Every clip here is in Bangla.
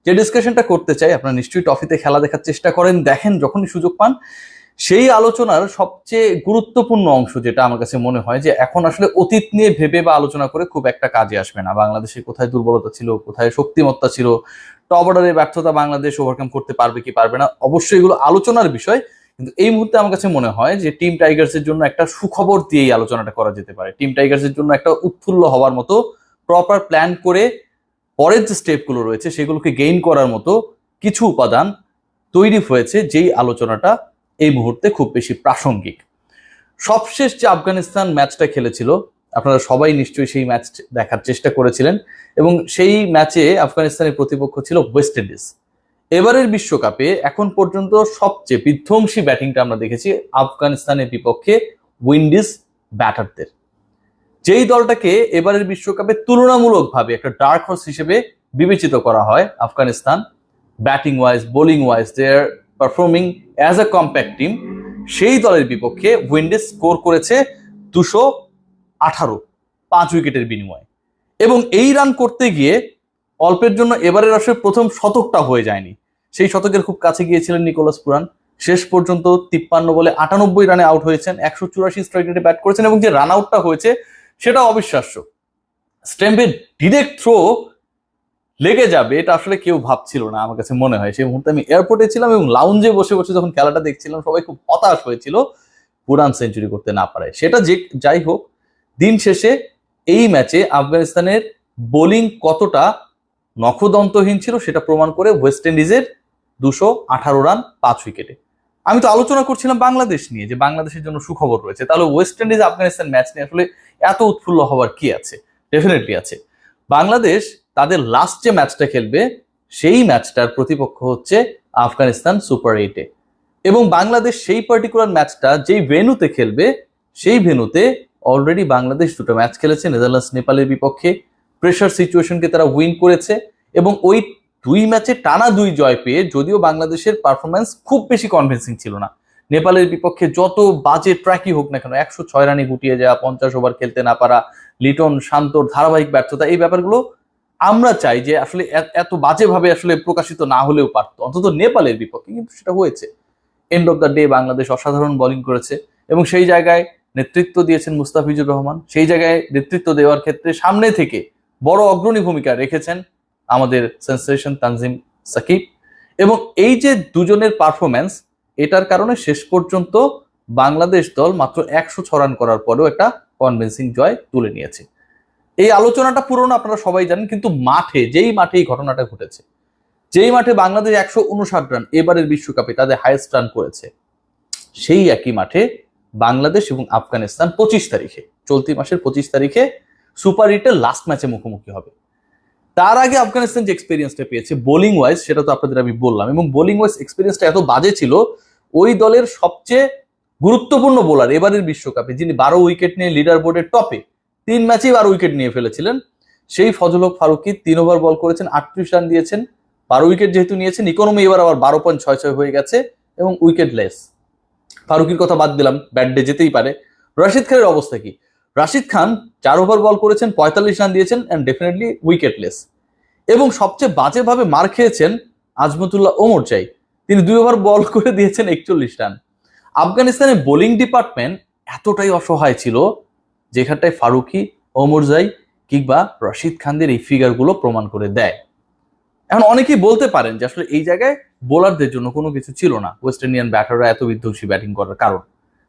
যে ডিসকাশনটা করতে চাই, আপনারা নিশ্চয়ই ট্রফিতে খেলা দেখার চেষ্টা করেন, দেখেন যখনই সুযোগ পান। সেই আলোচনার সবচেয়ে গুরুত্বপূর্ণ অংশ যেটা আমার কাছে মনে হয় যে এখন আসলে অতীত নিয়ে ভেবে বা আলোচনা করে খুব একটা কাজে আসবে না। বাংলাদেশে কোথায় দুর্বলতা ছিল, কোথায় শক্তিমত্তা ছিল, টপ অর্ডারের ব্যর্থতা বাংলাদেশ ওভারকাম করতে পারবে কি পারবে না, অবশ্যই এগুলো আলোচনার বিষয়। কিন্তু এই মুহূর্তে আমার কাছে মনে হয় যে টিম টাইগার্সের জন্য একটা সুখবর দিয়েই আলোচনাটা করা যেতে পারে। টিম টাইগার্সের জন্য একটা উৎফুল্ল হওয়ার মতো প্রপার প্ল্যান করে পরের যে স্টেপগুলো রয়েছে সেগুলোকে গেইন করার মতো কিছু উপাদান তৈরি হয়েছে, যেই আলোচনাটা এই মুহূর্তে খুব বেশি প্রাসঙ্গিক। সবশেষ যে আফগানিস্তান ম্যাচটা খেলেছিল, আপনারা সবাই নিশ্চয়ই সেই ম্যাচ দেখার চেষ্টা করেছিলেন, এবং সেই ম্যাচে আফগানিস্তানের প্রতিপক্ষ ছিল ওয়েস্ট ইন্ডিজ। এবারের বিশ্বকাপে এখন পর্যন্ত সবচেয়ে বিধ্বংসী ব্যাটিংটা আমরা দেখেছি আফগানিস্তানের বিপক্ষে উইন্ডিজ ব্যাটারদের। যেই দলটাকে এবারের বিশ্বকাপে তুলনামূলকভাবে একটা ডার্ক হর্স হিসেবে বিবেচিত করা হয়, Afghanistan batting wise, bowling wise they are performing as a compact team, সেই দলের বিপক্ষে উইন্ডিজ স্কোর করেছে 218, 5 উইকেটের বিনিময়ে। এবং এই রান করতে গিয়ে অল্পের জন্য এবারের আসলে প্রথম শতকটা হয়ে যায়নি, সেই শতকের খুব কাছে গিয়েছিলেন নিকোলাস পুরান। শেষ পর্যন্ত 53 বলে 98 রানে আউট হয়েছেন, 184 স্ট্রাইক রেটে ব্যাট করেছেন, এবং যে রান আউটটা হয়েছে সেটা অবিশ্বাস্য। স্ট্যাম্পের ডিরেক্ট থ্রো লেগে যাবে এটা আসলে কেউ ভাবছিল না আমার কাছে মনে হয়। সেই মুহূর্তে আমি এয়ারপোর্টে ছিলাম এবং লাউঞ্জে বসে বসে যখন খেলাটা দেখছিলাম সবাই খুব হতাশ হয়েছিল পুরান সেঞ্চুরি করতে না পারে। সেটা যে যাই হোক, দিন শেষে এই ম্যাচে আফগানিস্তানের বোলিং কতটা নখদন্তহীন ছিল সেটা প্রমাণ করে ওয়েস্ট ইন্ডিজের 218 রান 5 উইকেটে। আমি তো আলোচনা করছিলাম বাংলাদেশ নিয়ে, যে বাংলাদেশের জন্য সুখবর রয়েছে, তাহলে ওয়েস্ট ইন্ডিজ আফগানিস্তান ম্যাচ নিয়ে আসলে এত উৎফুল্ল হওয়ার কি আছে? ডেফিনেটলি আছে। বাংলাদেশ তাদের লাস্ট যে ম্যাচটা খেলবে সেই ম্যাচটার প্রতিপক্ষ হচ্ছে আফগানিস্তান সুপার 8-এ, এবং বাংলাদেশ সেই পার্টিকুলার ম্যাচটা যেই ভেন্যুতে খেলবে সেই ভেন্যুতে অলরেডি বাংলাদেশ দুটো ম্যাচ খেলেছে নেদারল্যান্ডস নেপালের বিপক্ষে। প্রেশার সিচুয়েশনকে তারা উইন করেছে, এবং ওই 2 ম্যাচে টানা 2 জয় পেয়ে, যদিও বাংলাদেশের পারফরমেন্স খুব বেশি কনভিন্সিং ছিল না, নেপালের বিপক্ষে যত বাজে ট্র্যাকই হোক না কেন, 106 রানে গুটিয়ে যাওয়া, 50 ওভার খেলতে না পারা, লিটন শান্তর ধারাবাহিক ব্যর্থতা, এই ব্যাপারগুলো আমরা চাই যে আসলে এত বাজেভাবে আসলে প্রকাশিত না হলেও পারতো অন্তত নেপালের বিপক্ষে, কিন্তু সেটা হয়েছে। End of the day Bangladesh অসাধারণ বোলিং করেছে, এবং সেই জায়গায় নেতৃত্ব দিয়েছেন মুস্তাফিজুর রহমান। সেই জায়গায় নেতৃত্ব দেওয়ার ক্ষেত্রে সামনে থেকে বড় অগ্রণী ভূমিকা রেখেছেন আমাদের সেন্সেশন তানজিম সাকিব। এবং এই যে দুজনের পারফরমেন্স, এটার কারণে শেষ পর্যন্ত বাংলাদেশ দল মাত্র 106 রান করার পরেও একটা কনভিন্সিং জয় তুলে নিয়েছে। এই আলোচনাটা পুরনো আপনারা সবাই জানেন, কিন্তু মাঠে, যেই মাঠে এই ঘটনাটা ঘটেছে, যেই মাঠে বাংলাদেশ 159 রান এবারের বিশ্বকাপে তাদের হাইয়েস্ট রান করেছে, সেই একই মাঠে বাংলাদেশ এবং আফগানিস্তান 25 তারিখে, চলতি মাসের 25 তারিখে সুপার 8-এর লাস্ট ম্যাচে মুখোমুখি হবে। তার আগে আফগানিস্তান যে এক্সপিরিয়েন্সটা পেয়েছে বোলিং ওয়াইজ, সেটা তো আপনাদের আমি বললাম, এবং বোলিং ওয়াইজ এক্সপিরিয়েন্সটা এত বাজে ছিল, ওই দলের সবচেয়ে গুরুত্বপূর্ণ বোলার এবারের বিশ্বকাপে, যিনি 12 উইকেট নিয়ে লিডার বোর্ডের টপে, 3 ম্যাচেই 12 উইকেট নিয়ে ফেলেছিলেন, সেই ফজল হক ফারুকী 3 ওভার বল করেছেন, 38 রান দিয়েছেন, 12 উইকেট যেহেতু নিয়েছেন, ইকোনমি এবার আবার 12.66 হয়ে গেছে, এবং উইকেট লেস। ফারুকির কথা বাদ দিলাম, ব্যাট ডে যেতেই পারে। রাশিদ খানের অবস্থা কি? রাশিদ খান 4 ওভার বল করেছেন, 45 রান দিয়েছেন, অ্যান্ড ডেফিনেটলি উইকেটলেস। এবং সবচেয়ে বাজেভাবে মার খেয়েছেন আজমতুল্লাহ ওমরজাই, তিনি 2 ওভার বল করে দিয়েছেন 41 রান। আফগানিস্তানের বোলিং ডিপার্টমেন্ট এতটাই অসহায় ছিল, যেখানটায় ফারুকি, ওমরজাই কিংবা রশিদ খানদের এই ফিগারগুলো প্রমাণ করে দেয়। এখন অনেকেই বলতে পারেন যে আসলে এই জায়গায় বোলারদের জন্য কোনো কিছু ছিল না, ওয়েস্ট ইন্ডিয়ান ব্যাটাররা এত বিধ্বংসী ব্যাটিং করার কারণ।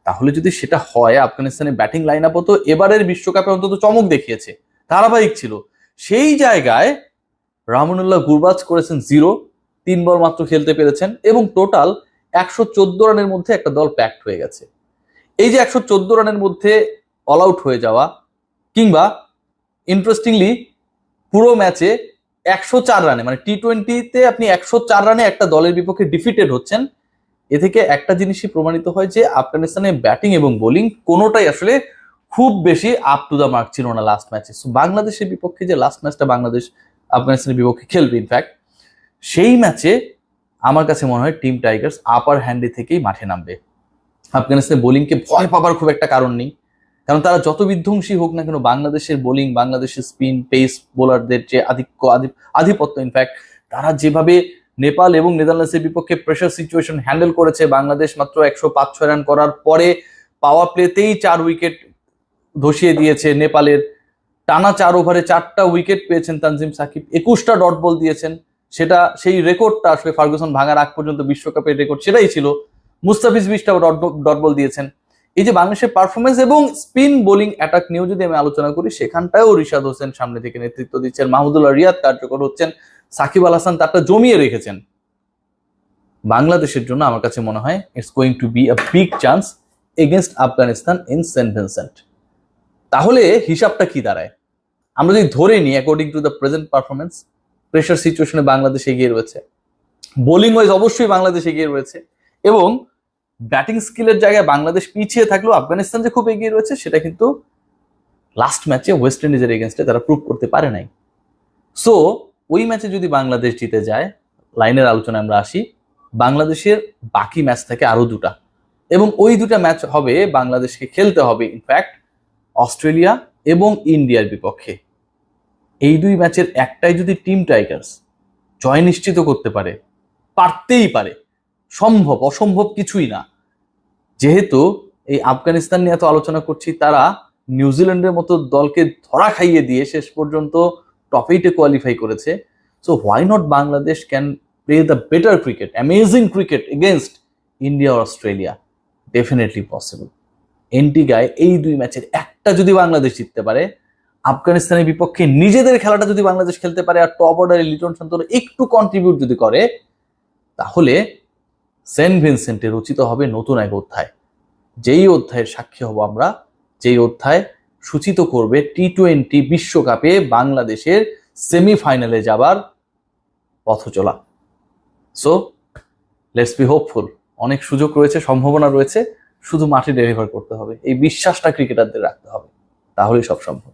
তাহলে যদি সেটা হয়, আফগানিস্তানের ব্যাটিং লাইন আপও তো এবারের বিশ্বকাপে অন্তত চমক দেখিয়েছে, ধারাবাহিক ছিল। সেই জায়গায় রাহমানুল্লাহ গুরবাজ করেছেন 0, 3 বল মাত্র খেলতে পেরেছেন, এবং টোটাল 114 রানের মধ্যে একটা দল প্যাকড হয়ে গেছে। এই যে 114 রানের মধ্যে অল আউট হয়ে যাওয়া, কিংবা ইন্টারেস্টিংলি পুরো ম্যাচে 104 রানে, মানে টি-20তে আপনি 104 রানে একটা দলের বিপক্ষে ডিফিটেড হচ্ছেন, এ থেকে একটা জিনিসই প্রমাণিত হয় যে আফগানিস্তানের ব্যাটিং এবং বোলিং কোনোটাই আসলে খুব বেশি আপ টু দ্য মার্ক ছিল না লাস্ট ম্যাচে। বাংলাদেশের বিপক্ষে যে লাস্ট ম্যাচটা বাংলাদেশ আফগানিস্তানের বিপক্ষে খেলবে, ইনফ্যাক্ট সেই ম্যাচে আমার কাছে মনে হয় টিম টাইগার্স আপার হ্যান্ডে থেকেই মাঠে নামবে। আফগানিস্তানের বোলিংকে ভয় পাবার খুব একটা কারণ নেই, কারণ তারা যত বিধ্বংসী হোক না কেন, বাংলাদেশের বোলিং, বাংলাদেশের স্পিন পেস বোলারদের যে আধিপত্য, ইনফ্যাক্ট তারা যেভাবে নেপাল এবং নেদারল্যান্ডসের বিপক্ষে প্রেশার সিচুয়েশন হ্যান্ডেল করেছে, বাংলাদেশ মাত্র 105-6 রান করার পরে পাওয়ার প্লেতেই 4 উইকেট ধসিয়ে দিয়েছে নেপালের। টানা 4 ওভারে 4টা উইকেট পেয়েছেন তানজিম সাকিব, 21টা ডট বল দিয়েছেন। সেই রেকর্ডটা আসলে ফার্গুসন ভাঙার আগ পর্যন্ত বিশ্বকাপের রেকর্ড সেটাই ছিল। মুস্তাফিজ 20টা ডট বল দিয়েছেন। এই যে বাংলাদেশের পারফরমেন্স এবং স্পিন বোলিং অ্যাটাক নিয়েও যদি আমি আলোচনা করি, সেখানটাও রিশাদ হোসেন সামনে থেকে নেতৃত্ব দিচ্ছেন, মাহমুদুল্লাহ রিয়াদ কার্যকর হচ্ছেন, সাকিব আল হাসান তারটা জমিয়ে রেখেছেন। বাংলাদেশের জন্য আমার কাছে মনে হয় it's going to be a big chance against Afghanistan in Saint Vincent. তাহলে হিসাবটা কি দাঁড়ায়? আমরা যদি ধরে নিই according to the present performance, pressure সিচুয়েশনে বাংলাদেশ এগিয়ে রয়েছে, বোলিং ওয়াইজ অবশ্যই বাংলাদেশ এগিয়ে রয়েছে, এবং ব্যাটিং স্কিলের জায়গায় বাংলাদেশ পিছিয়ে থাকলেও আফগানিস্তান যে খুব এগিয়ে রয়েছে সেটা কিন্তু লাস্ট ম্যাচে ওয়েস্ট ইন্ডিজের এগেনস্টে তারা প্রুভ করতে পারে নাই। সো ওই ম্যাচে যদি বাংলাদেশ জিতে যায়, লাইনের আলোচনায় আমরা আসি, বাংলাদেশের বাকি ম্যাচ থাকে আরো 2টা, এবং ওই 2টা ম্যাচ হবে বাংলাদেশকে খেলতে হবে ইনফ্যাক্ট অস্ট্রেলিয়া এবং ইন্ডিয়ার বিপক্ষে। এই 2 ম্যাচের একটাই যদি টিম টাইগার্স জয় নিশ্চিত করতে পারে, পারতেই পারে, সম্ভব, অসম্ভব কিছুই না। যেহেতু এই আফগানিস্তান নিয়ে এত আলোচনা করছি, তারা নিউজিল্যান্ডের মতো দলকে ধরা খাইয়ে দিয়ে শেষ পর্যন্ত টপ 8-এ কোয়ালিফাই করেছে। So why not Bangladesh can play the better cricket, amazing cricket against India আর অস্ট্রেলিয়া? Definitely possible. এন্টিগায় এই 2 ম্যাচের একটা যদি বাংলাদেশ জিততে পারে, আফগানিস্তানের বিপক্ষে নিজেদের খেলাটা যদি বাংলাদেশ খেলতে পারে, আর টপ অর্ডারে লিটন সন্তোষ একটু কন্ট্রিবিউট যদি করে, তাহলে সেন্ট ভিনসেন্টে রচিত হবে নতুন এক অধ্যায়। যেই অধ্যায়ের সাক্ষী হব আমরা, যেই অধ্যায় সূচিত করবে T20 বিশ্বকাপে বাংলাদেশের সেমিফাইনালে যাবার পথ চলা। So let's be hopeful. অনেক সুযোগ রয়েছে, সম্ভাবনা রয়েছে, শুধু মাঠে ডেলিভার করতে হবে। এই বিশ্বাসটা ক্রিকেটারদের রাখতে হবে, তাহলেই সব সম্ভব।